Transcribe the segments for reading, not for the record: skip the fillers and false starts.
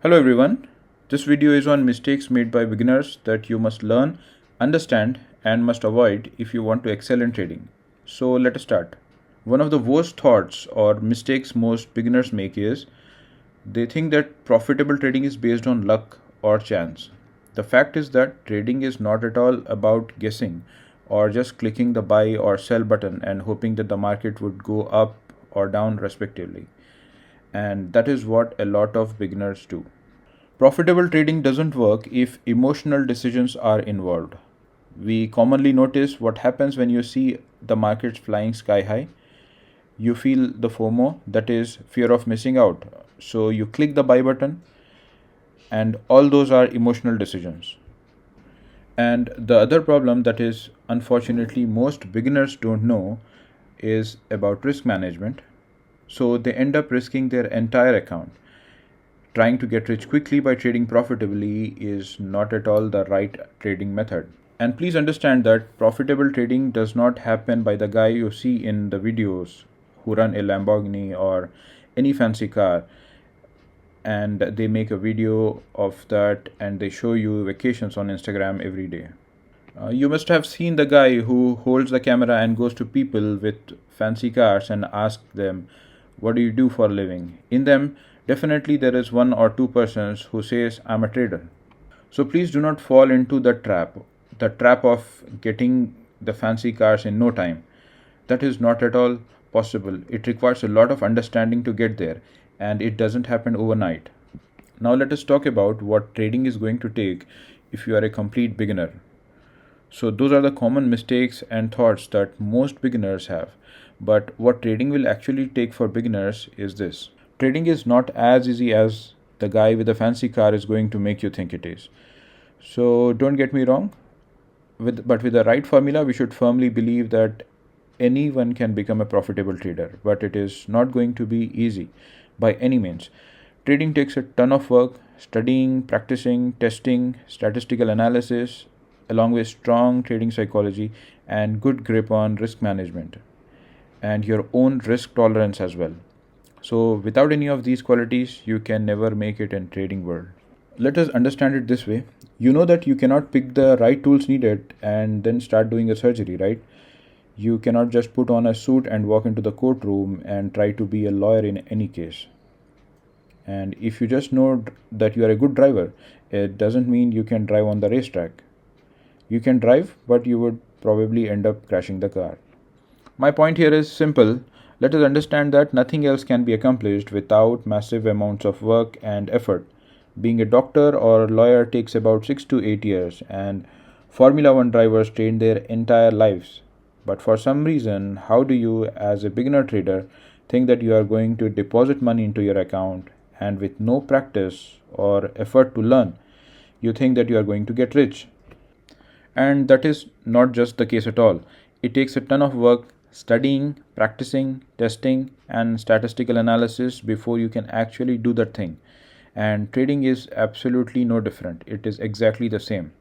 Hello everyone. This video is on mistakes made by beginners that you must learn, understand, and must avoid if you want to excel in trading. So let us start. One of the worst thoughts or mistakes most beginners make is they think that profitable trading is based on luck or chance. The fact is that trading is not at all about guessing or just clicking the buy or sell button and hoping that the market would go up or down respectively. And that is what a lot of beginners do. Profitable trading doesn't work if emotional decisions are involved. We commonly notice what happens when you see the markets flying sky high. You feel the FOMO, that is, fear of missing out. So you click the buy button, and all those are emotional decisions. And the other problem that is unfortunately most beginners don't know is about risk management. So they end up risking their entire account. Trying to get rich quickly by trading profitably is not at all the right trading method. And please understand that profitable trading does not happen by the guy you see in the videos who run a Lamborghini or any fancy car, and they make a video of that and they show you vacations on Instagram every day. You must have seen the guy who holds the camera and goes to people with fancy cars and asks them, "What do you do for a living?" In them, definitely there is one or two persons who says, "I'm a trader." So please do not fall into the trap of getting the fancy cars in no time. That is not at all possible. It requires a lot of understanding to get there, and it doesn't happen overnight. Now let us talk about what trading is going to take if you are a complete beginner. So those are the common mistakes and thoughts that most beginners have. But what trading will actually take for beginners is this. Trading is not as easy as the guy with the fancy car is going to make you think it is. So don't get me wrong, but with the right formula, we should firmly believe that anyone can become a profitable trader, but it is not going to be easy by any means. Trading takes a ton of work, studying, practicing, testing, statistical analysis, along with strong trading psychology and good grip on risk management and your own risk tolerance as well. So without any of these qualities, you can never make it in trading world. Let us understand it this way. You know that you cannot pick the right tools needed and then start doing a surgery, right? You cannot just put on a suit and walk into the courtroom and try to be a lawyer in any case. And if you just know that you are a good driver, it doesn't mean you can drive on the racetrack. You can drive, but you would probably end up crashing the car. My point here is simple. Let us understand that nothing else can be accomplished without massive amounts of work and effort. Being a doctor or lawyer takes about 6 to 8 years, and Formula One drivers train their entire lives. But for some reason, how do you, as a beginner trader, think that you are going to deposit money into your account and with no practice or effort to learn, you think that you are going to get rich? And that is not just the case at all. It takes a ton of work studying, practicing, testing, and statistical analysis before you can actually do that thing. And trading is absolutely no different, it is exactly the same.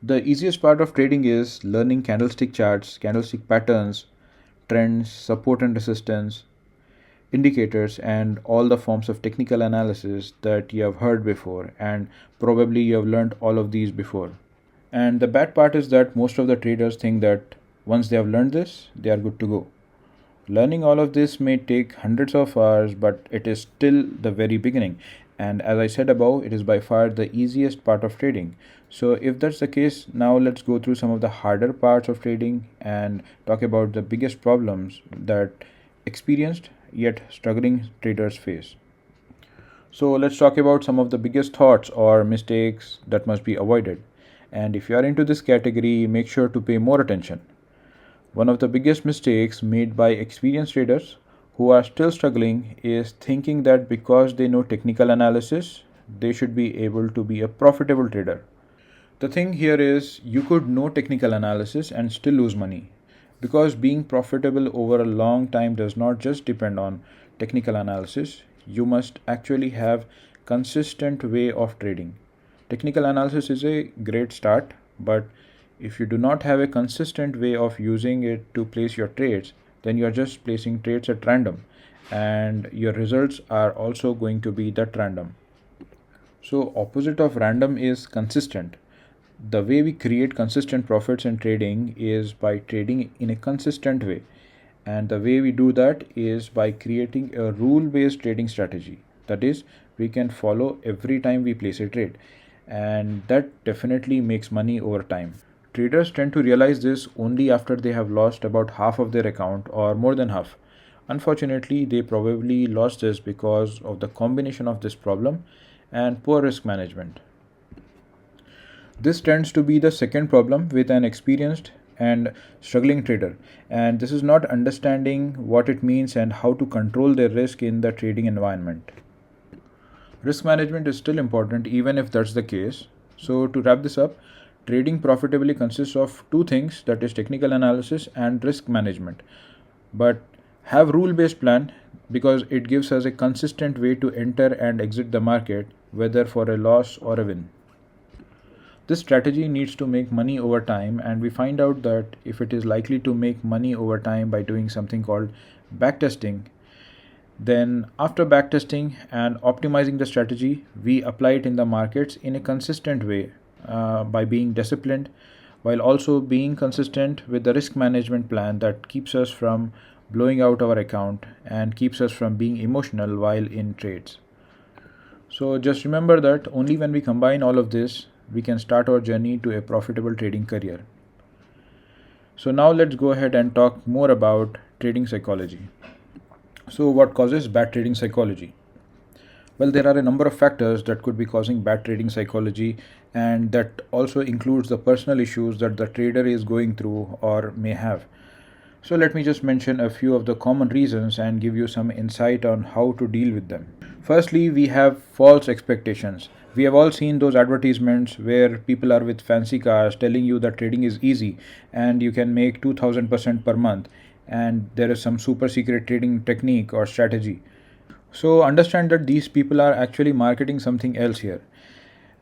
The easiest part of trading is learning candlestick charts, candlestick patterns, trends, support and resistance, indicators, and all the forms of technical analysis that you have heard before, and probably you have learned all of these before. And the bad part is that most of the traders think that once they have learned this, they are good to go. Learning all of this may take hundreds of hours, but it is still the very beginning. And as I said above, it is by far the easiest part of trading. So, if that's the case, now let's go through some of the harder parts of trading and talk about the biggest problems that experienced yet struggling traders face. So, let's talk about some of the biggest thoughts or mistakes that must be avoided. And if you are into this category, make sure to pay more attention. One of the biggest mistakes made by experienced traders who are still struggling is thinking that because they know technical analysis, they should be able to be a profitable trader. The thing here is you could know technical analysis and still lose money because being profitable over a long time does not just depend on technical analysis. You must actually have consistent way of trading. Technical analysis is a great start, but if you do not have a consistent way of using it to place your trades, then you are just placing trades at random and your results are also going to be that random. So opposite of random is consistent. The way we create consistent profits in trading is by trading in a consistent way. And the way we do that is by creating a rule based trading strategy. That is, we can follow every time we place a trade. And that definitely makes money over time. Traders tend to realize this only after they have lost about half of their account or more than half. Unfortunately, they probably lost this because of the combination of this problem and poor risk management. This tends to be the second problem with an experienced and struggling trader, and this is not understanding what it means and how to control their risk in the trading environment. Risk management is still important even if that's the case. So, to wrap this up, trading profitably consists of two things, that is technical analysis and risk management. But have rule based plan because it gives us a consistent way to enter and exit the market, whether for a loss or a win. This strategy needs to make money over time, and we find out that if it is likely to make money over time by doing something called backtesting, then after backtesting and optimizing the strategy, we apply it in the markets in a consistent way by being disciplined while also being consistent with the risk management plan that keeps us from blowing out our account and keeps us from being emotional while in trades. So just remember that only when we combine all of this, we can start our journey to a profitable trading career. So now let's go ahead and talk more about trading psychology. So what causes bad trading psychology? Well, there are a number of factors that could be causing bad trading psychology, and that also includes the personal issues that the trader is going through or may have. So let me just mention a few of the common reasons and give you some insight on how to deal with them. Firstly, we have false expectations. We have all seen those advertisements where people are with fancy cars telling you that trading is easy and you can make 2000% per month, and there is some super secret trading technique or strategy. So understand that these people are actually marketing something else here.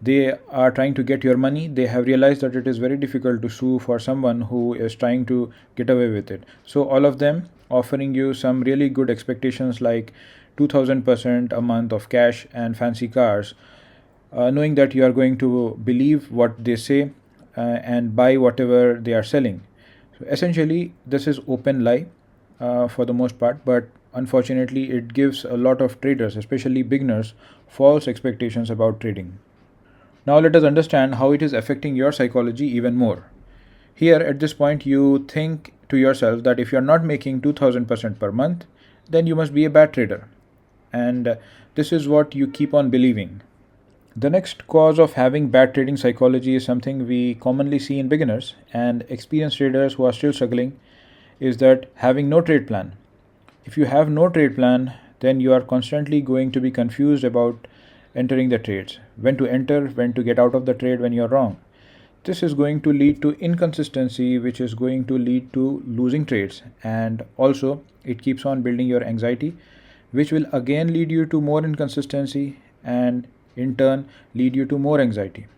They are trying to get your money. They have realized that it is very difficult to sue for someone who is trying to get away with it. So all of them offering you some really good expectations like 2000% a month of cash and fancy cars, knowing that you are going to believe what they say and buy whatever they are selling. So essentially, this is open lie for the most part, but unfortunately, it gives a lot of traders, especially beginners, false expectations about trading. Now, let us understand how it is affecting your psychology even more. Here, at this point, you think to yourself that if you are not making 2000% per month, then you must be a bad trader. And this is what you keep on believing. The next cause of having bad trading psychology is something we commonly see in beginners and experienced traders who are still struggling, is that having no trade plan. If you have no trade plan, then you are constantly going to be confused about entering the trades, when to enter, when to get out of the trade when you're wrong. This is going to lead to inconsistency, which is going to lead to losing trades, and also it keeps on building your anxiety, which will again lead you to more inconsistency and in turn lead you to more anxiety.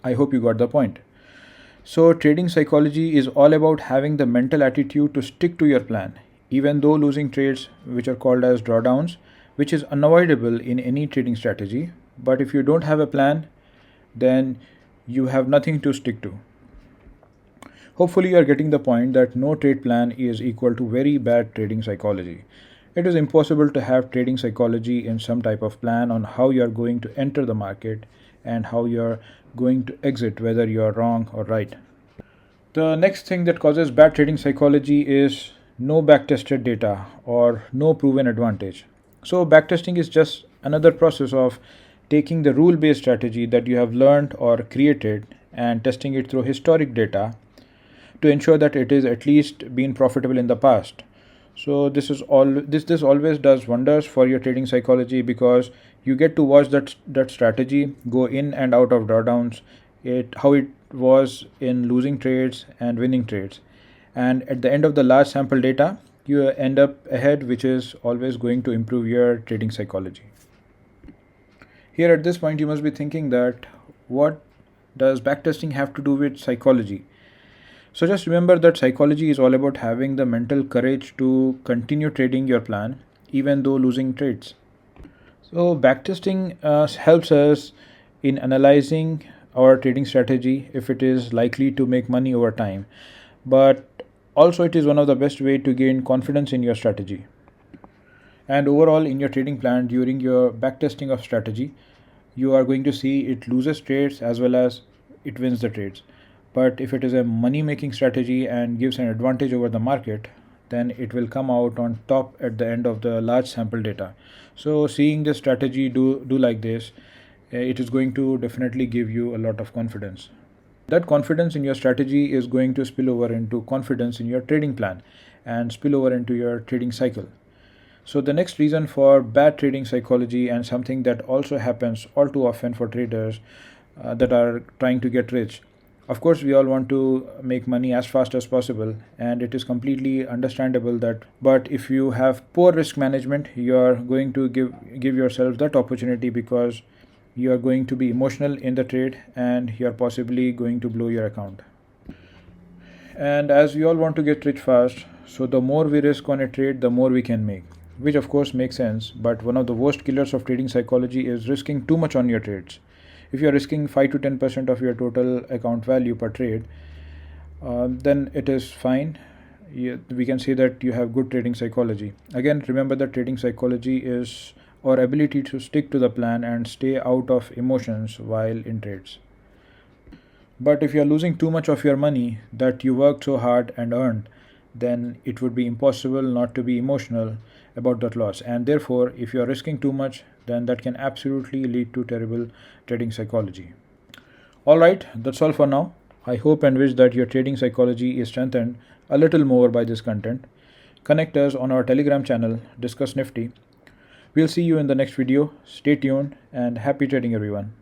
I hope you got the point. So, trading psychology is all about having the mental attitude to stick to your plan, even though losing trades, which are called as drawdowns, which is unavoidable in any trading strategy. But if you don't have a plan, then you have nothing to stick to. Hopefully, you are getting the point that no trade plan is equal to very bad trading psychology. It is impossible to have trading psychology in some type of plan on how you are going to enter the market and how you are going to exit, whether you are wrong or right. The next thing that causes bad trading psychology is no backtested data or no proven advantage. So, backtesting is just another process of taking the rule based strategy that you have learned or created and testing it through historic data to ensure that it is at least been profitable in the past. So this always does wonders for your trading psychology because you get to watch that strategy go in and out of drawdowns, it how it was in losing trades and winning trades, and at the end of the large sample data you end up ahead, which is always going to improve your trading psychology. Here at this point you must be thinking that what does backtesting have to do with psychology? So just remember that psychology is all about having the mental courage to continue trading your plan even though losing trades. So backtesting helps us in analyzing our trading strategy if it is likely to make money over time. But also it is one of the best way to gain confidence in your strategy. And overall in your trading plan during your backtesting of strategy, you are going to see it loses trades as well as it wins the trades. But if it is a money making strategy and gives an advantage over the market, then it will come out on top at the end of the large sample data. So seeing this strategy do like this, it is going to definitely give you a lot of confidence. That confidence in your strategy is going to spill over into confidence in your trading plan and spill over into your trading cycle. So, the next reason for bad trading psychology, and something that also happens all too often for traders that are trying to get rich. Of course, we all want to make money as fast as possible, and it is completely understandable that. But if you have poor risk management, you are going to give yourself that opportunity because you are going to be emotional in the trade and you are possibly going to blow your account. And as we all want to get rich fast, so the more we risk on a trade, the more we can make, which of course makes sense. But one of the worst killers of trading psychology is risking too much on your trades. If you are risking 5 to 10% of your total account value per trade, then it is fine. We can say that you have good trading psychology. Again, remember that trading psychology is our ability to stick to the plan and stay out of emotions while in trades. But if you are losing too much of your money that you worked so hard and earned, then it would be impossible not to be emotional about that loss. And therefore, if you are risking too much, then that can absolutely lead to terrible trading psychology. Alright, that's all for now. I hope and wish that your trading psychology is strengthened a little more by this content. Connect us on our Telegram channel, Discuss Nifty. We'll see you in the next video. Stay tuned and happy trading, everyone.